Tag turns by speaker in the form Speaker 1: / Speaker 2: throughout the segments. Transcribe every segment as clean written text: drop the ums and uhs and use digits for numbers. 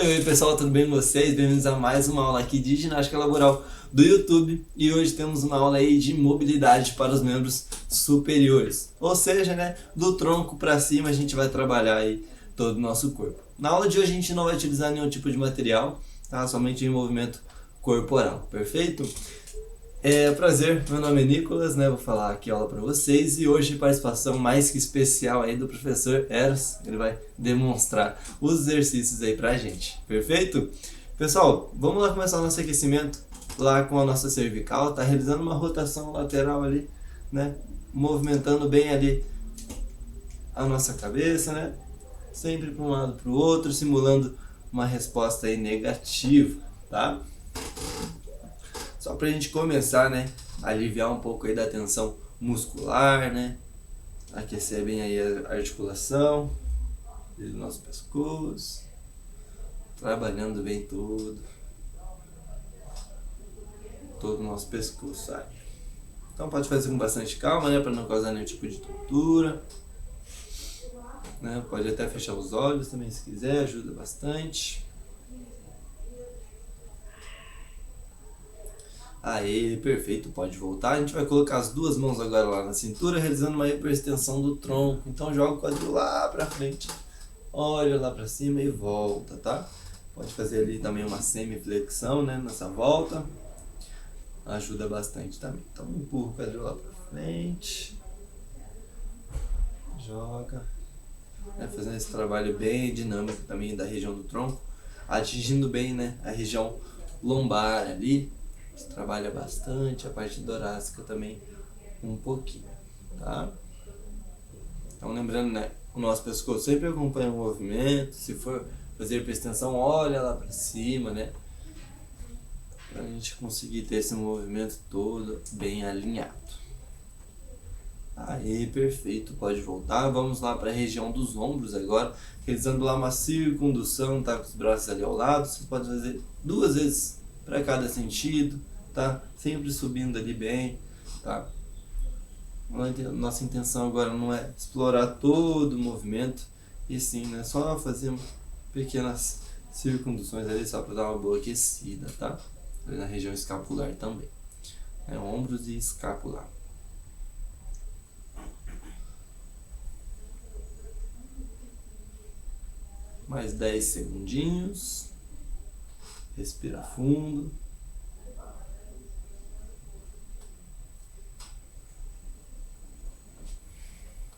Speaker 1: Oi pessoal, tudo bem com vocês? Bem-vindos a mais uma aula aqui de ginástica laboral do YouTube e hoje temos uma aula aí de mobilidade para os membros superiores, ou seja, né, do tronco para cima a gente vai trabalhar aí todo o nosso corpo. Na aula de hoje a gente não vai utilizar nenhum tipo de material, tá? Somente em movimento corporal, perfeito? Prazer, meu nome é Nicolas, né? Vou falar aqui aula para vocês e hoje participação mais que especial aí do professor Eros, ele vai demonstrar os exercícios aí pra gente, perfeito? Pessoal, vamos lá começar o nosso aquecimento lá com a nossa cervical, tá realizando uma rotação lateral ali, né? Movimentando bem ali a nossa cabeça, né? Sempre para um lado para o outro, simulando uma resposta aí negativa, tá? Só pra gente começar, né, a aliviar um pouco aí da tensão muscular, né, aquecer bem aí a articulação do nosso pescoço, trabalhando bem todo o nosso pescoço, sabe? Então pode fazer com bastante calma, né, para não causar nenhum tipo de tontura, né, pode até fechar os olhos também se quiser, ajuda bastante. Aí, perfeito, pode voltar. A gente vai colocar as duas mãos agora lá na cintura, realizando uma hiperextensão do tronco. Então joga o quadril lá pra frente, olha lá pra cima e volta, tá? Pode fazer ali também uma semiflexão, né, nessa volta. Ajuda bastante também. Então empurra o quadril lá pra frente. Joga. Fazendo esse trabalho bem dinâmico também da região do tronco. Atingindo bem, né, a região lombar ali. Você trabalha bastante a parte torácica também um pouquinho, tá? Então lembrando, né, o nosso pescoço sempre acompanha o movimento. Se for fazer hiperextensão, olha lá para cima, né? Pra gente conseguir ter esse movimento todo bem alinhado. Aí, perfeito, pode voltar. Vamos lá para a região dos ombros agora, realizando lá uma circundução, tá? Com os braços ali ao lado. Você pode fazer 2 vezes para cada sentido, tá? Sempre subindo ali bem, tá? Nossa intenção agora não é explorar todo o movimento, e sim, né, só fazer pequenas circunduções ali só para dar uma boa aquecida, tá? Ali na região escapular também, ombros e escapular. Mais 10 segundinhos. Respira fundo.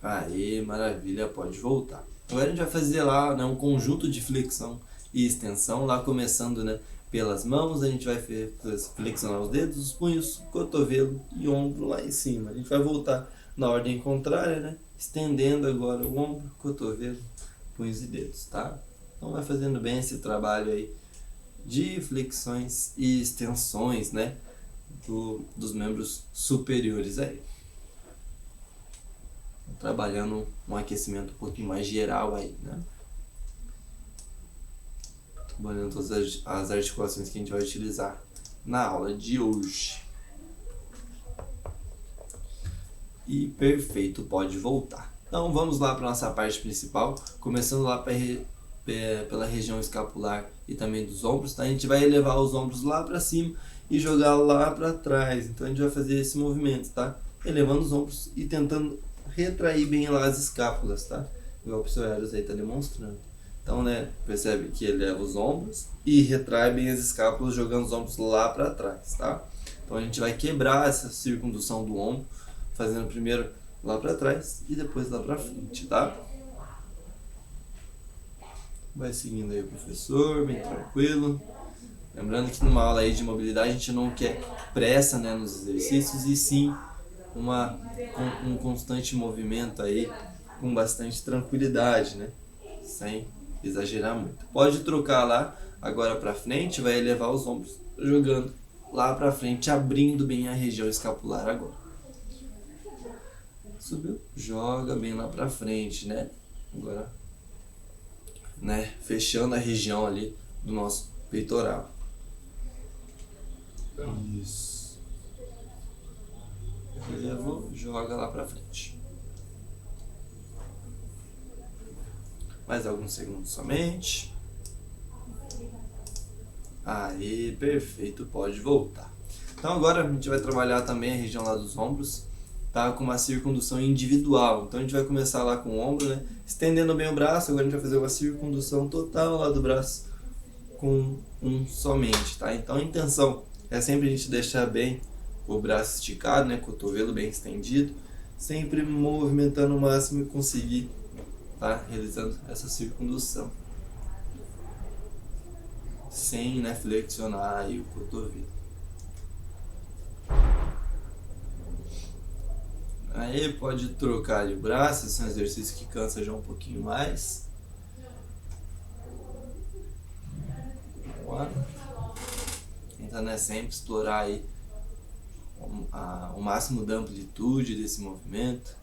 Speaker 1: Aí, maravilha, pode voltar. Agora a gente vai fazer lá, né, um conjunto de flexão e extensão, lá começando, né, pelas mãos. A gente vai flexionar os dedos, os punhos, cotovelo e ombro lá em cima. A gente vai voltar na ordem contrária, né, estendendo agora o ombro, cotovelo, punhos e dedos, tá? Então vai fazendo bem esse trabalho aí de flexões e extensões, né, dos membros superiores aí. Trabalhando um aquecimento um pouquinho mais geral aí, né? Trabalhando todas as articulações que a gente vai utilizar na aula de hoje. E perfeito, pode voltar. Então vamos lá para nossa parte principal, começando lá pela região escapular e também dos ombros, tá? A gente vai elevar os ombros lá para cima e jogar lá para trás. Então a gente vai fazer esse movimento, tá? Elevando os ombros e tentando retrair bem lá as escápulas, tá? Igual o professor Eros aí tá demonstrando. Então, né, percebe que eleva os ombros e retrai bem as escápulas, jogando os ombros lá para trás, tá? Então a gente vai quebrar essa circundução do ombro, fazendo primeiro lá para trás e depois lá para frente, tá? Vai seguindo aí o professor, bem tranquilo. Lembrando que numa aula aí de mobilidade a gente não quer pressa, né, nos exercícios, e sim um constante movimento aí com bastante tranquilidade, né, sem exagerar muito. Pode trocar lá agora para frente, vai elevar os ombros, jogando lá para frente, abrindo bem a região escapular agora. Subiu, joga bem lá para frente, né? Agora, né, fechando a região ali do nosso peitoral. Isso. Elevou, joga lá pra frente. Mais alguns segundos somente. Aí, perfeito, pode voltar. Então agora a gente vai trabalhar também a região lá dos ombros, tá? Com uma circundução individual. Então a gente vai começar lá com o ombro, né? Estendendo bem o braço, agora a gente vai fazer uma circundução total lá do braço com um somente, tá? Então a intenção é sempre a gente deixar bem o braço esticado, né? Cotovelo bem estendido, sempre movimentando o máximo e conseguir, tá? Realizando essa circundução. Sem, né, flexionar aí o cotovelo. Aí pode trocar ali o braço, esse é um exercício que cansa já um pouquinho mais. Vamos lá. Tenta, né, sempre explorar aí o máximo da amplitude desse movimento.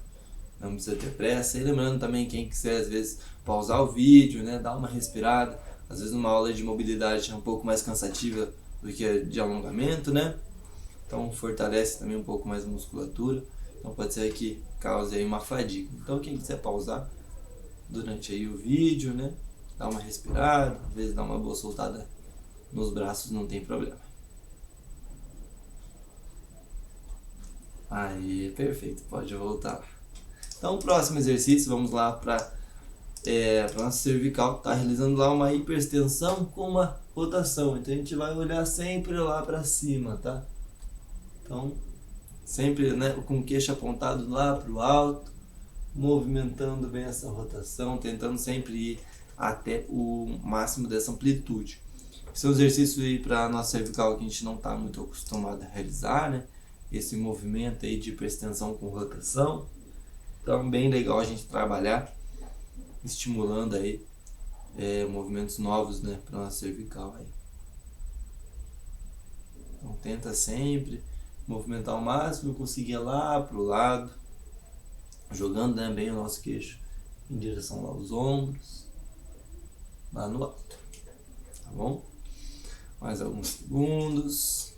Speaker 1: Não precisa ter pressa. E lembrando também, quem quiser às vezes pausar o vídeo, né, dar uma respirada. Às vezes uma aula de mobilidade é um pouco mais cansativa do que a de alongamento, né? Então fortalece também um pouco mais a musculatura. Então pode ser que cause aí uma fadiga. Então quem quiser pausar durante aí o vídeo, né? Dar uma respirada, às vezes dar uma boa soltada nos braços, não tem problema. Aí, perfeito, pode voltar. Então o próximo exercício, vamos lá para nossa cervical, tá realizando lá uma hiperextensão com uma rotação. Então a gente vai olhar sempre lá para cima, tá? Então sempre, né, com o queixo apontado lá para o alto, movimentando bem essa rotação, tentando sempre ir até o máximo dessa amplitude. Esse é um exercício aí para nossa cervical que a gente não está muito acostumado a realizar, né? Esse movimento aí de hiperextensão com rotação. Então bem legal a gente trabalhar, estimulando aí movimentos novos, né, para nossa cervical aí. Então tenta sempre movimentar ao máximo, conseguir lá para o lado, jogando, né, bem o nosso queixo em direção aos ombros, lá no alto, tá bom? Mais alguns segundos.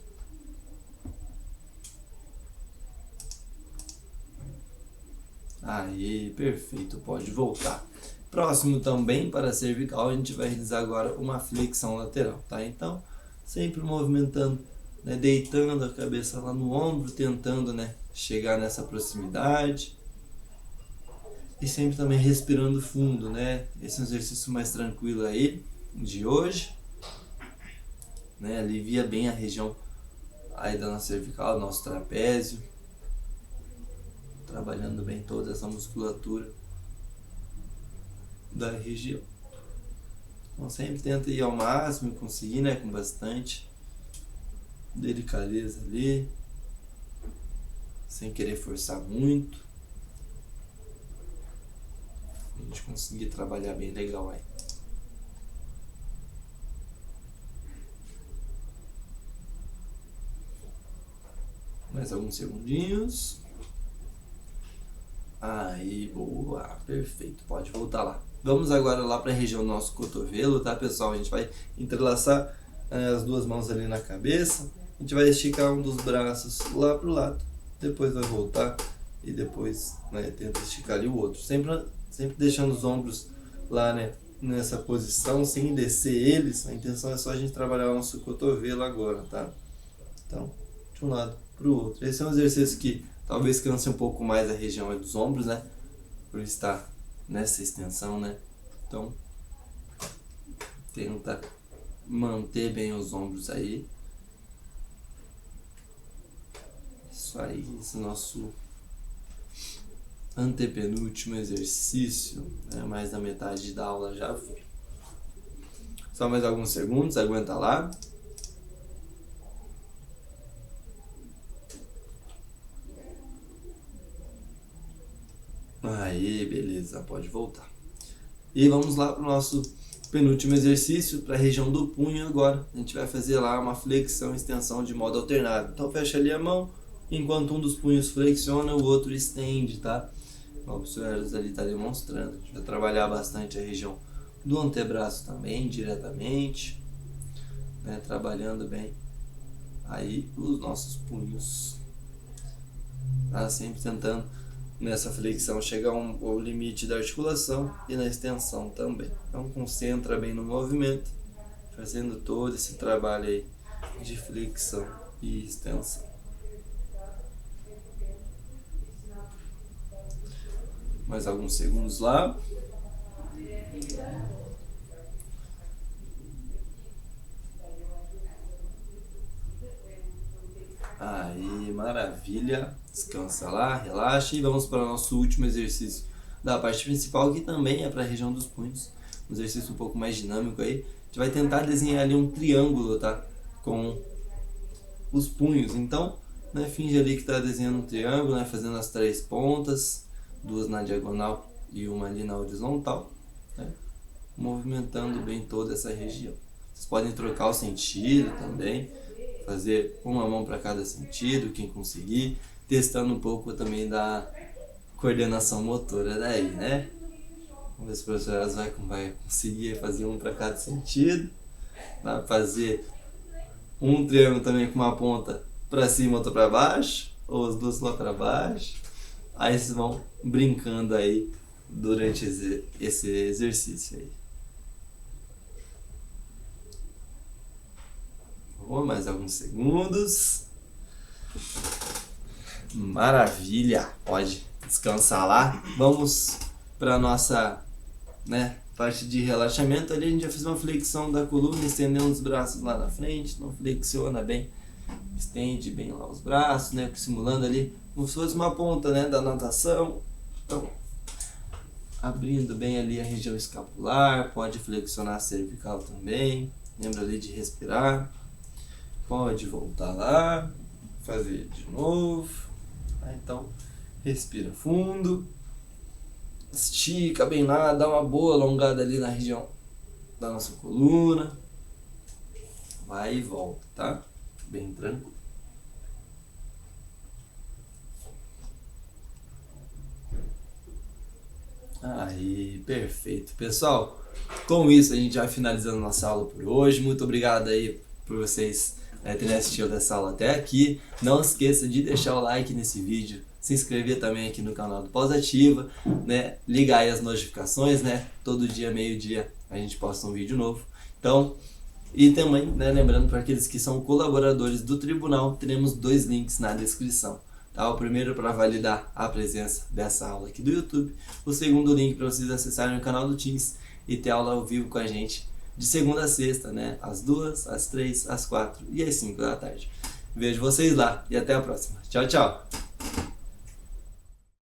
Speaker 1: Aí, perfeito, pode voltar. Próximo também para a cervical, a gente vai realizar agora uma flexão lateral, tá? Então, sempre movimentando, né, deitando a cabeça lá no ombro, tentando, né, chegar nessa proximidade. E sempre também respirando fundo, né? Esse é um exercício mais tranquilo aí, de hoje. Né? Alivia bem a região aí da nossa cervical, do nosso trapézio. Trabalhando bem toda essa musculatura da região. Então sempre tenta ir ao máximo, conseguir, né, com bastante delicadeza ali, sem querer forçar muito. A gente conseguir trabalhar bem legal aí. Mais alguns segundinhos. Aí, boa, perfeito, pode voltar lá. Vamos agora lá para a região do nosso cotovelo, tá, pessoal? A gente vai entrelaçar as duas mãos ali na cabeça. A gente vai esticar um dos braços lá pro lado. Depois vai voltar e depois, né, tenta esticar ali o outro. Sempre deixando os ombros lá, né, nessa posição, sem descer eles. A intenção é só a gente trabalhar o nosso cotovelo agora, tá? Então, de um lado pro outro. Esse é um exercício que talvez canse um pouco mais a região dos ombros, né? Por estar nessa extensão, né? Então, tenta manter bem os ombros aí. Isso aí, esse nosso antepenúltimo exercício, né? Mais da metade da aula já foi. Só mais alguns segundos, aguenta lá. Aí, beleza, pode voltar. E vamos lá para o nosso penúltimo exercício, para a região do punho agora. A gente vai fazer lá uma flexão e extensão de modo alternado. Então fecha ali a mão, enquanto um dos punhos flexiona, o outro estende, tá? O professor Eros ali está demonstrando. A gente vai trabalhar bastante a região do antebraço também, diretamente, né? Trabalhando bem aí os nossos punhos. Tá? Sempre tentando nessa flexão chegar ao limite da articulação e na extensão também. Então concentra bem no movimento fazendo todo esse trabalho aí de flexão e extensão. Mais alguns segundos lá. Aí, maravilha. Descansa lá, relaxa e vamos para o nosso último exercício da parte principal, que também é para a região dos punhos. Um exercício um pouco mais dinâmico aí. A gente vai tentar desenhar ali um triângulo, tá? Com os punhos. Então, né, finge ali que está desenhando um triângulo, né? Fazendo as 3 pontas, 2 na diagonal e uma ali na horizontal, né? Movimentando bem toda essa região. Vocês podem trocar o sentido também, fazer uma mão para cada sentido, quem conseguir, testando um pouco também da coordenação motora daí, né? Vamos ver se o professor vai conseguir fazer um para cada sentido. Dá para fazer um triângulo também com uma ponta para cima, outra para baixo, ou as duas lá para baixo. Aí vocês vão brincando aí durante esse exercício aí. Mais alguns segundos. Maravilha! Pode descansar lá. Vamos para a nossa, né, parte de relaxamento. Ali a gente já fez uma flexão da coluna, estendendo os braços lá na frente. Não flexiona bem, estende bem lá os braços, né, simulando ali como se fosse uma ponta, né, da natação. Então, abrindo bem ali a região escapular. Pode flexionar a cervical também. Lembra ali de respirar. Pode voltar lá, fazer de novo. Então, respira fundo, estica bem lá, dá uma boa alongada ali na região da nossa coluna. Vai e volta, tá? Bem tranquilo. Aí, perfeito. Pessoal, com isso a gente vai finalizando nossa aula por hoje. Muito obrigado aí por vocês terem assistido essa aula até aqui. Não esqueça de deixar o like nesse vídeo, se inscrever também aqui no canal do Pós-Ativa, né? Ligar aí as notificações, né? Todo dia, meio-dia, a gente posta um vídeo novo. Então, e também, né, lembrando para aqueles que são colaboradores do tribunal, teremos 2 links na descrição. Tá? O primeiro para validar a presença dessa aula aqui do YouTube. O segundo link para vocês acessarem o canal do Teams e ter aula ao vivo com a gente de segunda a sexta, né? Às 2, às 3, às 4 e às 5 da tarde. Vejo vocês lá e até a próxima. Tchau, tchau!